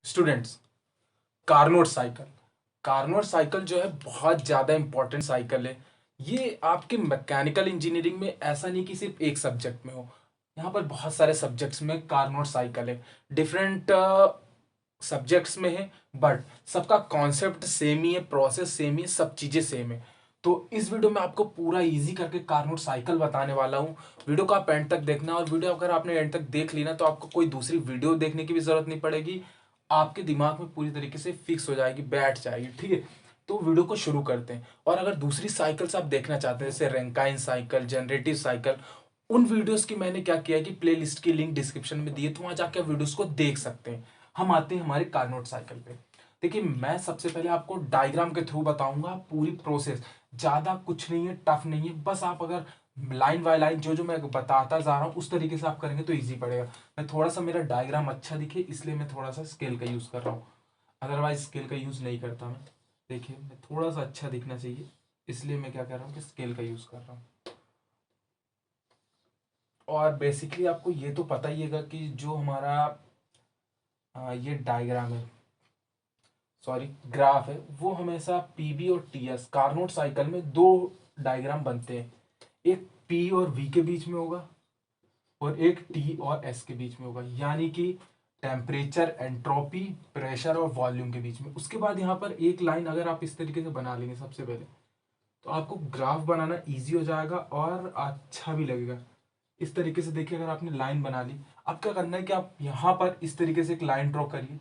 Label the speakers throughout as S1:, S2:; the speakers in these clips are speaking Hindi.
S1: Students, Carnot cycle. Carnot cycle जो है बहुत ज़्यादा इंपॉर्टेंट साइकिल है। ये आपके मैकेनिकल इंजीनियरिंग में ऐसा नहीं कि सिर्फ एक सब्जेक्ट में हो, यहाँ पर बहुत सारे सब्जेक्ट्स में कार्नोट साइकिल है। डिफरेंट सब्जेक्ट्स में है, बट सबका कॉन्सेप्ट सेम ही है, प्रोसेस सेम ही है, सब चीज़ें सेम है। तो इस वीडियो में आपको पूरा इजी करके कार्नोट साइकिल बताने वाला हूँ। वीडियो को आप एंड तक देखना, और वीडियो अगर आपने एंड तक देख ली ना तो आपको कोई दूसरी वीडियो देखने की भी जरूरत नहीं पड़ेगी। आपके दिमाग में पूरी तरीके से फिक्स हो जाएगी, बैठ जाएगी। ठीक है, तो वीडियो को शुरू करते हैं। और अगर दूसरी साइकिल्स आप देखना चाहते हैं जैसे रैंकाइन साइकिल, जनरेटिव साइकिल, उन वीडियोस की मैंने क्या किया है कि प्लेलिस्ट की लिंक डिस्क्रिप्शन में दी है, तो वहां जाके आप वीडियोस को देख सकते हैं। हम आते हैं हमारे कार्नोट साइकिल पे। देखिए, मैं सबसे पहले आपको डायग्राम के थ्रू बताऊंगा पूरी प्रोसेस। ज्यादा कुछ नहीं है, टफ नहीं है, बस आप अगर लाइन बाय लाइन जो जो मैं बताता जा रहा हूँ उस तरीके से आप करेंगे तो ईजी पड़ेगा। मैं थोड़ा सा मेरा डायग्राम अच्छा दिखे इसलिए मैं थोड़ा सा स्केल का यूज कर रहा हूँ, अदरवाइज स्केल का यूज नहीं करता मैं। देखिए, मैं थोड़ा सा अच्छा दिखना चाहिए इसलिए मैं क्या कर रहा हूँ कि स्केल का यूज कर रहा हूँ। और बेसिकली आपको ये तो पता ही है कि जो हमारा ये डायग्राम है, सॉरी ग्राफ है, वो हमेशा पीबी और टीएस कार्नोट साइकिल में दो डायग्राम बनते हैं। एक पी और वी के बीच में होगा और एक टी और एस के बीच में होगा, यानी कि टेम्परेचर, एंट्रोपी, प्रेशर और वॉल्यूम के बीच में। उसके बाद यहाँ पर एक लाइन अगर आप इस तरीके से बना लेंगे सबसे पहले, तो आपको ग्राफ बनाना इजी हो जाएगा और अच्छा भी लगेगा। इस तरीके से देखिए, अगर आपने लाइन बना ली, अब क्या करना है कि आप यहाँ पर इस तरीके से एक लाइन ड्रॉ करिए।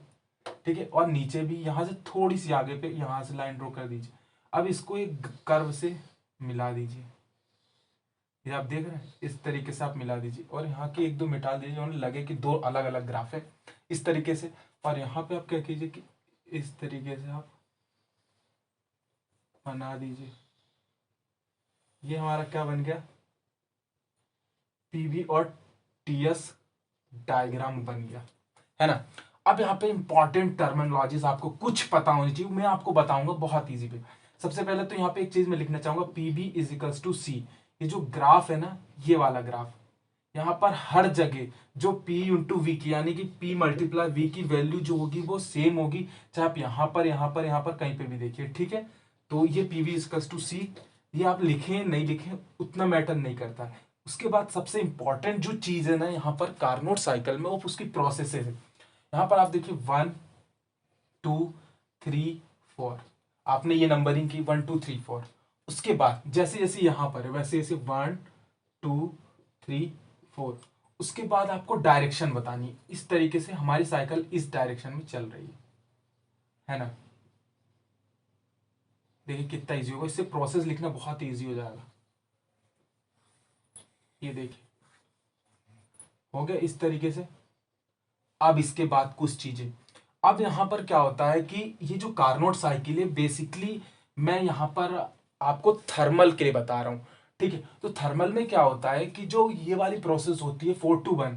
S1: ठीक है, और नीचे भी यहाँ से थोड़ी सी आगे पे यहाँ से लाइन ड्रॉ कर दीजिए। अब इसको एक कर्व से मिला दीजिए। ये आप देख रहे हैं, इस तरीके से आप मिला दीजिए और यहाँ के एक दो मिटा दीजिए और लगे कि दो अलग अलग ग्राफ है, इस तरीके से। और यहाँ पे आप क्या कीजिए कि इस तरीके से आप बना दीजिए। ये हमारा क्या बन गया, पीवी और टीएस डायग्राम बन गया, है ना। अब यहाँ पे इंपॉर्टेंट टर्मिनोलॉजीज आपको कुछ पता होनी चाहिए, मैं आपको बताऊंगा बहुत इजी पे। सबसे पहले तो यहाँ पे एक चीज मैं लिखना चाहूंगा, पीबी इज इक्वल्स टू सी। ये जो ग्राफ है ना, ये वाला ग्राफ, यहाँ पर हर जगह जो P इंटू वी की, यानी कि P मल्टीप्लाई वी की वैल्यू जो होगी वो सेम होगी, चाहे आप यहाँ पर यहाँ पर यहाँ पर कहीं पे भी देखिए। ठीक है, तो ये पी वी इजकल्स टू सी, ये आप लिखें नहीं लिखें उतना मैटर नहीं करता है। उसके बाद सबसे इंपॉर्टेंट जो चीज है ना यहाँ पर कार्नोट साइकिल में, वो उसकी प्रोसेसेस है। यहाँ पर आप देखिए 1 2 3 4, आपने ये नंबरिंग की 1 2 3 4। उसके बाद जैसे जैसे यहाँ पर है वैसे जैसे 1 2 3 4, उसके बाद आपको डायरेक्शन बतानी है। इस तरीके से हमारी साइकिल इस डायरेक्शन में चल रही है ना। देखिए कितना इजी होगा, इससे प्रोसेस लिखना बहुत इजी हो जाएगा। ये देखिए, हो गया इस तरीके से। अब इसके बाद कुछ चीजें, अब यहां पर क्या होता है कि ये जो कार्नोट साइकिल है बेसिकली मैं यहां पर आपको थर्मल के लिए बता रहा हूं। ठीक है, तो थर्मल में क्या होता है कि जो ये वाली प्रोसेस होती है 4 to 1,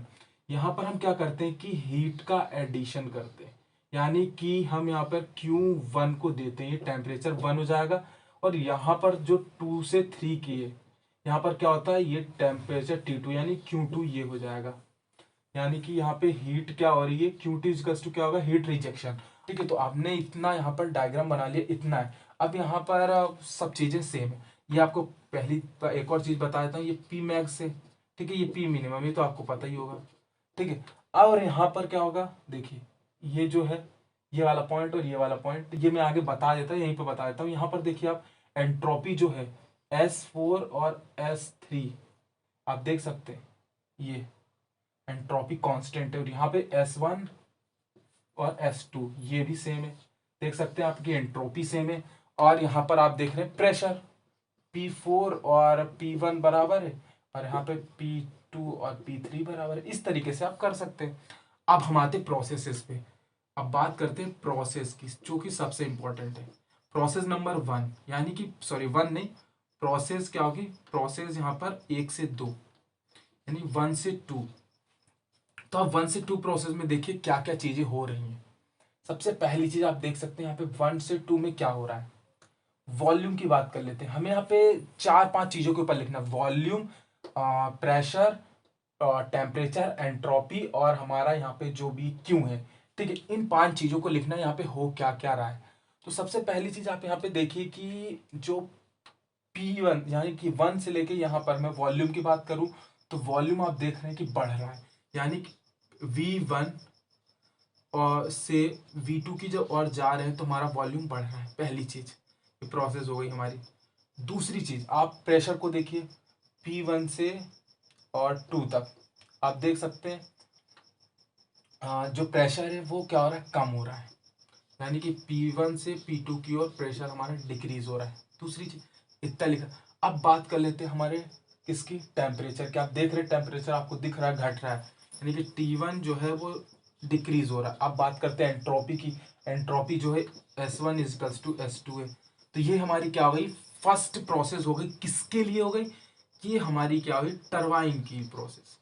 S1: यहां पर हम क्या करते हैं कि हीट का एडिशन करते हैं। यानी कि हम यहाँ पर Q1 को देते हैं, टेम्परेचर 1 हो जाएगा। और यहाँ पर जो 2 से 3 की है, यहाँ पर क्या होता है, ये टेम्परेचर T2 यानी Q2 ये हो जाएगा। यानी कि यहाँ पे हीट क्या हो रही है, क्यूटी इजकल्स टू क्या होगा, हीट रिजेक्शन। ठीक है, तो आपने इतना यहाँ पर डायग्राम बना लिया, इतना है। अब यहाँ पर सब चीजें सेम है। ये आपको पहली एक और चीज बता देता हूँ, ये पी मैक्स है। ठीक है, ये पी मिनिमम, ये तो आपको पता ही होगा। ठीक है, और यहाँ पर क्या होगा, देखिए ये जो है, ये वाला पॉइंट और ये वाला पॉइंट, ये मैं आगे बता देता हूँ, यहीं पर बता देता हूँ। यहाँ पर देखिए आप, एंट्रोपी जो है S4 और S3, आप देख सकते हैं ये एंट्रोपी कांस्टेंट है। और यहाँ पे S1 और S2 ये भी सेम है, देख सकते हैं आपकी एंट्रोपी सेम है। और यहाँ पर आप देख रहे हैं प्रेशर P4 और P1 बराबर है, और यहाँ पे P2 और P3 बराबर है। इस तरीके से आप कर सकते हैं। अब हम आते प्रोसेसेस पे। अब बात करते हैं प्रोसेस की, जो कि सबसे इंपॉर्टेंट है। प्रोसेस नंबर 1, यानी कि सॉरी 1 नहीं, प्रोसेस क्या होगी, प्रोसेस यहाँ पर 1 से 2, यानी 1 से 2। तो अब 1 से 2 प्रोसेस में देखिए क्या क्या चीजें हो रही हैं। सबसे पहली चीज आप देख सकते हैं यहाँ पे 1 से 2 में क्या हो रहा है। वॉल्यूम की बात कर लेते हैं, हमें यहाँ पे 4 5 चीजों के ऊपर लिखना, वॉल्यूम, प्रेशर, टेम्परेचर, एंट्रोपी, और हमारा यहाँ पे जो भी क्यू है, ठीक है, इन 5 चीजों को लिखना है यहाँ पे हो क्या क्या रहा है। तो सबसे पहली चीज आप यहाँ पे देखिए कि जो P1 यानी कि 1 से लेके यहाँ पर मैं वॉल्यूम की बात करूं तो वॉल्यूम आप देख रहे हैं कि बढ़ रहा है, यानी कि V1 और से V2 की जब और जा रहे हैं तो हमारा वॉल्यूम बढ़ रहा है। पहली चीज ये प्रोसेस हो गई हमारी। दूसरी चीज आप प्रेशर को देखिए, P1 से और 2 तक आप देख सकते हैं जो प्रेशर है वो क्या हो रहा है, कम हो रहा है, यानी कि P1 से P2 की ओर प्रेशर हमारा डिक्रीज हो रहा है। दूसरी चीज इतना लिखा। अब बात कर लेते हैं हमारे किसकी, टेम्परेचर की। आप देख रहे हैं टेम्परेचर आपको दिख रहा है घट रहा है, यानी कि T1 जो है वो डिक्रीज हो रहा है। अब बात करते हैं एंट्रोपी की। एंट्रोपी जो है S1 इजकल्स टू S2 है। तो ये हमारी क्या हो गई, फर्स्ट प्रोसेस हो गई। किसके लिए हो गई, ये हमारी क्या हुई, टरबाइन की प्रोसेस।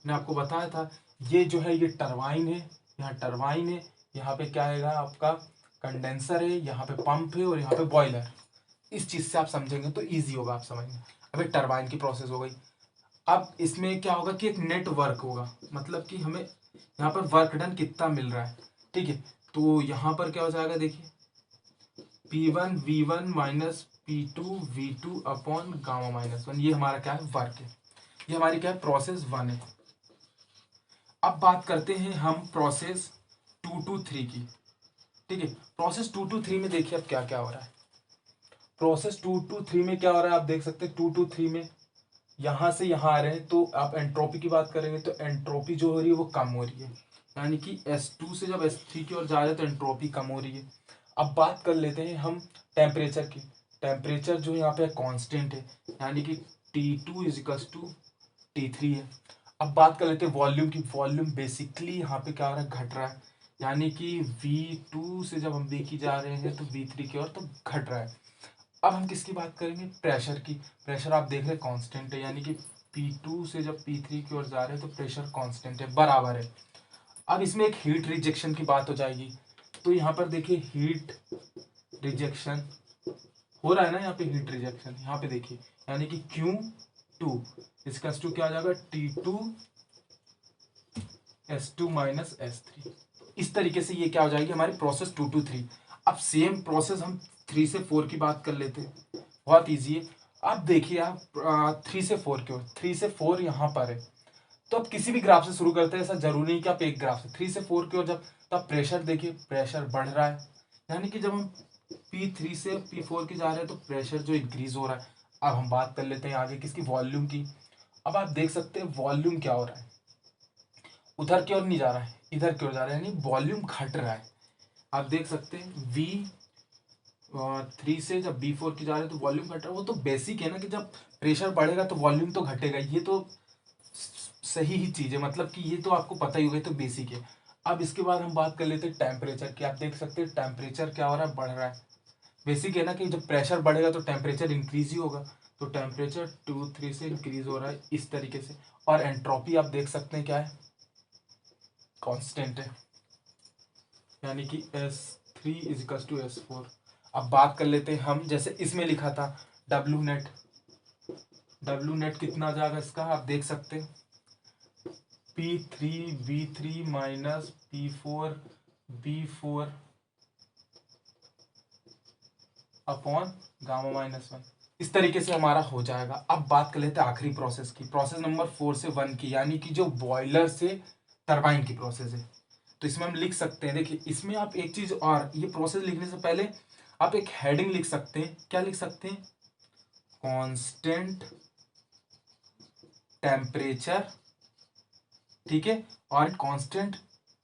S1: मैंने आपको बताया था ये जो है ये टरबाइन है, यहाँ टरबाइन है, यहाँ पे क्या है आपका कंडेंसर है, यहाँ पे पंप है और यहाँ पे बॉयलर। इस चीज से आप समझेंगे तो इजी होगा आप समझना। अब एक टरबाइन की प्रोसेस हो गई। अब इसमें क्या होगा कि एक नेट वर्क होगा, मतलब कि हमें यहाँ पर वर्क डन कितना मिल रहा है। ठीक है, तो यहाँ पर क्या हो जाएगा देखिए, P1 V1 minus P2 V2 upon gamma minus 1, ये हमारा क्या है, वर्क है। ये हमारी क्या है, प्रोसेस 1 है। अब बात करते हैं हम प्रोसेस 2 to 3 की। ठीक है, प्रोसेस 2 to 3 में देखिए अब क्या क्या हो रहा है। प्रोसेस 2 to 3 में क्या हो रहा है, आप देख सकते हैं 2 to 3 में यहां से यहां आ रहे हैं, तो आप एंट्रोपी की बात करेंगे तो एंट्रोपी जो हो रही है वो कम हो रही है, यानी कि S2 से जब S3 की ओर जा रहे हैं तो एंट्रोपी कम हो रही है। अब बात कर लेते हैं हम टेम्परेचर की। टेम्परेचर जो यहाँ पे कांस्टेंट है, यानी कि T2 इजिकल्स टू T3 है। अब बात कर लेते हैं वॉल्यूम की। वॉल्यूम बेसिकली यहाँ पे क्या हो रहा है, घट रहा है, यानी कि V2 से जब हम V की जा रहे हैं तो V3 की ओर तो घट रहा है। अब हम किसकी बात करेंगे, प्रेशर की। प्रेशर आप देख रहे हैं कांस्टेंट है, यानी कि P2 से जब P3 की ओर जा रहे हैं तो प्रेशर कांस्टेंट है, बराबर है। अब इसमें एक हीट रिजेक्शन की बात हो जाएगी। तो यहाँ पर देखिए हीट रिजेक्शन हो रहा है ना, यहाँ पे हीट रिजेक्शन, यहाँ पे देखिए, यानी कि Q2 इसका S2 क्या आ जाएगा, T2 S2 माइनस S3। इस तरीके से ये क्या हो जाएगी हमारी प्रोसेस 2 to 3। अब सेम प्रोसेस हम 3 से 4 की बात कर लेते हैं, बहुत ईजी है। अब देखिए आप 3 से 4 की ओर, 3 से 4 यहाँ पर है, तो अब किसी भी ग्राफ से शुरू करते हैं, ऐसा जरूरी नहीं कि आप एक ग्राफ से। 3 से 4 की ओर जब, तब प्रेशर देखिए, प्रेशर बढ़ रहा है, यानी कि जब हम P3 से P4 की जा रहे हैं तो प्रेशर जो इंक्रीज हो रहा है। अब हम बात कर लेते हैं आगे किसकी, वॉल्यूम की। अब आप देख सकते हैं वॉल्यूम क्या हो रहा है, उधर की ओर नहीं जा रहा है, इधर की ओर जा रहा है, यानी वॉल्यूम घट रहा है। आप देख सकते हैं V3 से जब B4 की जा रहे हैं तो वॉल्यूम घट रहा है। वो तो बेसिक है ना कि जब प्रेशर बढ़ेगा तो वॉल्यूम तो घटेगा, ये तो सही ही चीज है, मतलब कि ये तो आपको पता ही होगा, तो बेसिक है। अब इसके बाद हम बात कर लेते हैं टेम्परेचर की। आप देख सकते हैं टेम्परेचर क्या हो रहा है, बढ़ रहा है। बेसिक है ना कि जब प्रेशर बढ़ेगा तो टेम्परेचर इंक्रीज ही होगा, तो टेम्परेचर 2 3 से इंक्रीज हो रहा है इस तरीके से। और एंट्रोपी आप देख सकते हैं क्या है, कांस्टेंट है, यानी कि S3 इजिकल्स टू S4। अब बात कर लेते हैं हम, जैसे इसमें लिखा था डब्ल्यू नेट। डब्ल्यू नेट कितना आ जाएगा इसका, आप देख सकते हैं P3 V3 minus P4 B4 upon gamma minus 1। इस तरीके से हमारा हो जाएगा। अब बात कर लेते हैं आखिरी प्रोसेस की, प्रोसेस नंबर 4 से 1 की, यानी कि जो बॉयलर से टरबाइन की प्रोसेस है। तो इसमें हम लिख सकते हैं, देखिए इसमें आप एक चीज और, ये प्रोसेस लिखने से पहले आप एक हेडिंग लिख सकते हैं। क्या लिख सकते हैं, कांस्टेंट टेम्परेचर, ठीक है, और कांस्टेंट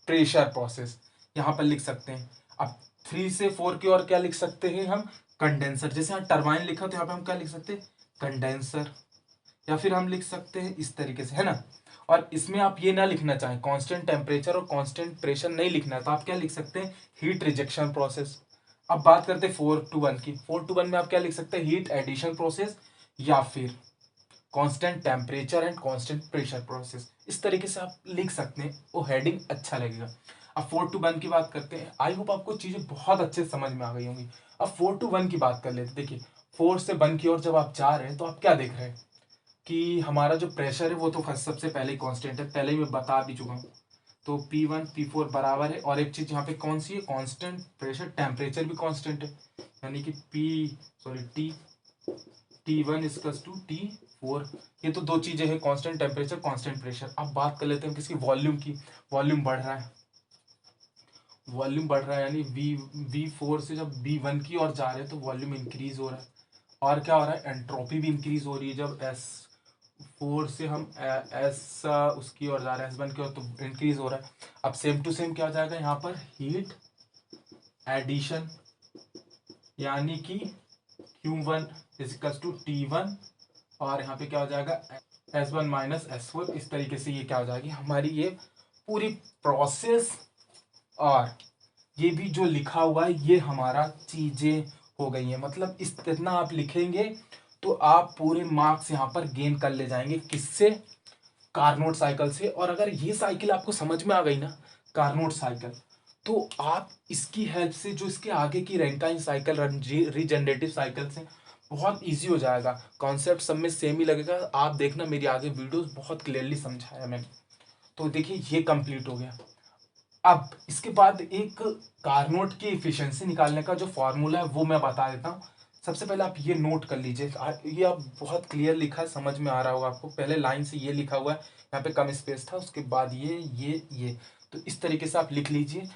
S1: प्रेशर प्रोसेस यहां पर लिख सकते हैं। अब 3 से 4 की ओर क्या लिख सकते हैं हम, कंडेंसर। जैसे यहाँ टरबाइन लिखा तो यहाँ पे हम क्या लिख सकते हैं, कंडेंसर, या फिर हम लिख सकते हैं इस तरीके से, है ना। और इसमें आप ये ना लिखना चाहें, कांस्टेंट टेम्परेचर और कांस्टेंट प्रेशर नहीं लिखना है, तो आप क्या लिख सकते हैं, हीट रिजेक्शन प्रोसेस। अब बात करते हैं 4 to 1 की। 4 to 1 में आप क्या लिख सकते हैं, हीट एडिशन प्रोसेस, या फिर constant temperature and constant pressure process. इस तरीके से आप लिख सकते हैं, वो हेडिंग अच्छा लगेगा। अब 4 to 1 की बात करते हैं। आई होप आपको चीजें बहुत अच्छे समझ में आ गई होंगी। अब 4 to 1 की बात कर लेते हैं। देखिए 4 से 1 की ओर जब आप जा रहे हैं तो आप क्या देख रहे हैं कि हमारा जो प्रेशर है वो तो सबसे पहले ही कांस्टेंट है, पहले ही मैं बता भी चुका हूँ। तो P1 P4 बराबर है, और एक चीज यहाँ पे कौन सी है, कांस्टेंट प्रेशर, टेम्परेचर भी कांस्टेंट है, यानी कि T1 इक्वल्स टू T4। ये तो दो चीजें हैं, कांस्टेंट टेम्परेचर कांस्टेंट प्रेशर। अब बात कर लेते हैं किसकी, वॉल्यूम की। वॉल्यूम बढ़ रहा है, वॉल्यूम बढ़ रहा है, यानी V4 से जब V1 की ओर जा रहे हैं तो वॉल्यूम इंक्रीज हो रहा है। और क्या हो रहा है, एंट्रोपी भी इंक्रीज हो रही है। जब S4 से हम S उसकी ओर जा रहे हैं, S1 की ओर, तो इंक्रीज हो रहा है। अब सेम टू सेम क्या हो जाएगा यहाँ पर, हीट एडिशन, यानी कि Q1 इक्वल्स टू T1, और यहाँ पे क्या हो जाएगा, S1 माइनस S4। इस तरीके से ये क्या हो जाएगी हमारी ये पूरी प्रोसेस। और ये भी जो लिखा हुआ है ये हमारा चीजें हो गई है। मतलब इस इतना आप लिखेंगे तो आप पूरे मार्क्स यहाँ पर गेन कर ले जाएंगे। किससे, कार्नोट साइकिल से। और अगर ये साइकिल आपको समझ में आ गई ना, कार्नोट साइकिल, तो आप इसकी हेल्प से जो इसके आगे की रैंकाइन साइकिल, रीजनरेटिव साइकिल से बहुत इजी हो जाएगा। कॉन्सेप्ट सब में सेम ही लगेगा। आप देखना मेरी आगे वीडियोस बहुत क्लियरली समझाया मैंने। तो देखिए ये कंप्लीट हो गया। अब इसके बाद एक कार्नोट की इफिशिएंसी निकालने का जो फॉर्मूला है वो मैं बता देता हूँ। सबसे पहले आप ये नोट कर लीजिए, ये आप बहुत क्लियर लिखा है, समझ में आ रहा होगा आपको। पहले लाइन से ये लिखा हुआ है, यहाँ पे कम स्पेस था, उसके बाद ये तो इस तरीके से आप लिख लीजिए।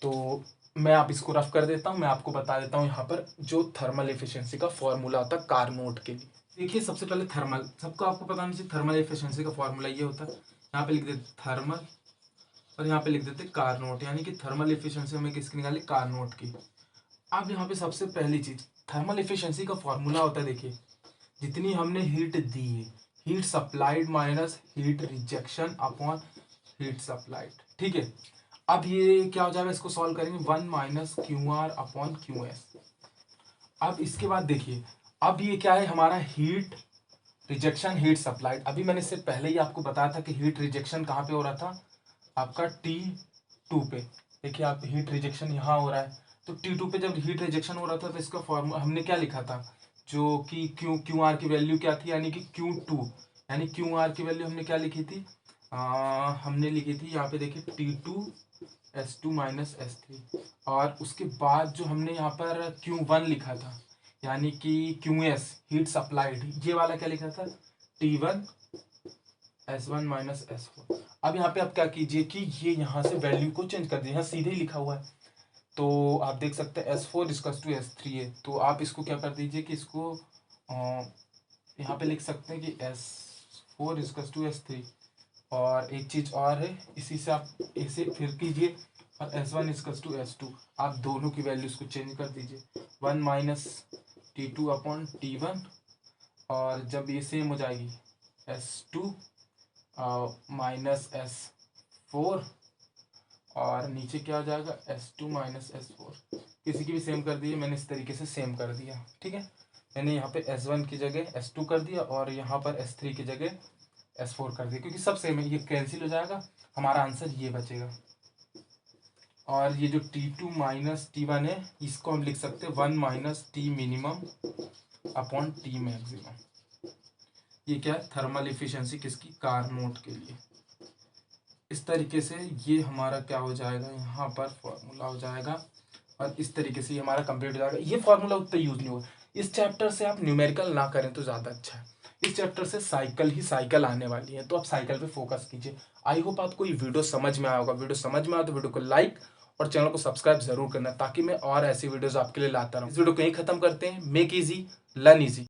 S1: तो मैं आप इसको रफ कर देता हूँ, मैं आपको बता देता हूँ यहाँ पर जो थर्मल एफिशिएंसी का फॉर्मूला होता है कार्नोट के लिए। देखिए सबसे पहले थर्मल, सबको आपको पता नहीं चाहिए, थर्मल एफिशिएंसी का फॉर्मूला ये होता है। यहाँ पे लिख देते थर्मल, और यहाँ पे लिख देते कार्नोट, यानी कि थर्मल एफिशिएंसी हमें किसकी निकाली, कार्नोट की। अब यहाँ पे सबसे पहली चीज, थर्मल एफिशिएंसी का फॉर्मूला होता है, देखिए जितनी हमने हीट दी है, heat supplied minus heat rejection upon heat supplied, ठीक है। अब ये क्या हो जाएगा, इसको सॉल्व करेंगे, 1 माइनस QR अपॉन QS। अब इसके बाद देखिए, अब ये क्या है हमारा, हीट रिजेक्शन हीट सप्लाइड। अभी मैंने इससे पहले ही आपको बताया था कि हीट रिजेक्शन कहाँ पे हो रहा था, आपका T2 पे। देखिए आप हीट रिजेक्शन यहाँ हो रहा है, तो T2 पे जब हीट रिजेक्शन हो रहा था तो इसका फॉर्मूला हमने क्या लिखा था, जो कि QR की वैल्यू क्या थी, यानी कि Q2, यानी QR की वैल्यू हमने क्या लिखी थी, हमने लिखी थी यहाँ पे देखिए T2 S2 माइनस S3। और उसके बाद जो हमने यहाँ पर Q1 लिखा था, यानी कि QS हीट सप्लाइड, ये वाला क्या लिखा था, T1 S1 माइनस S4। अब यहाँ पे आप क्या कीजिए कि ये यहाँ से वैल्यू को चेंज कर दीजिए, यहाँ सीधे ही लिखा हुआ है, तो आप देख सकते हैं S4 इक्वल्स टू S3 है, तो आप इसको क्या कर दीजिए कि इसको यहाँ पे लिख सकते हैं कि S4 इक्वल्स टू S3। और एक चीज और है, इसी से आप इसे फिर कीजिए, और S1 इक्वल्स टू S2, आप दोनों की वैल्यूज को चेंज कर दीजिए, 1 माइनस T2 अपॉन T1, और जब ये सेम हो जाएगी S2 माइनस S4, और नीचे क्या हो जाएगा, S2 माइनस S4। किसी की भी सेम कर दीजिए, मैंने इस तरीके से सेम कर दिया, ठीक है। मैंने यहाँ पे S1 की जगह S2 कर दिया, और यहाँ पर S3 की जगह S4 कर दिया, क्योंकि सब सेम है, ये कैंसिल हो जाएगा, हमारा आंसर ये बचेगा। और ये जो T2 माइनस T1 है, इसको हम लिख सकते हैं 1 minus T minimum upon T maximum. ये क्या है, थर्मल एफिशिएंसी किसकी, कार्नोट के लिए। इस तरीके से ये हमारा क्या हो जाएगा, यहाँ पर फॉर्मूला हो जाएगा, और इस तरीके से ये हमारा कंप्लीट हो जाएगा। ये फॉर्मूला उतना यूज नहीं होगा, इस चैप्टर से आप न्यूमेरिकल ना करें तो ज़्यादा अच्छा है। इस चैप्टर से साइकिल ही साइकिल आने वाली है, तो आप साइकिल पे फोकस कीजिए। आई होप आपको ये वीडियो समझ में आया होगा। वीडियो समझ में आया तो वीडियो को लाइक और चैनल को सब्सक्राइब जरूर करना, ताकि मैं और ऐसी वीडियोस आपके लिए लाता रहूं। इस वीडियो को यहीं खत्म करते हैं। Make easy learn easy.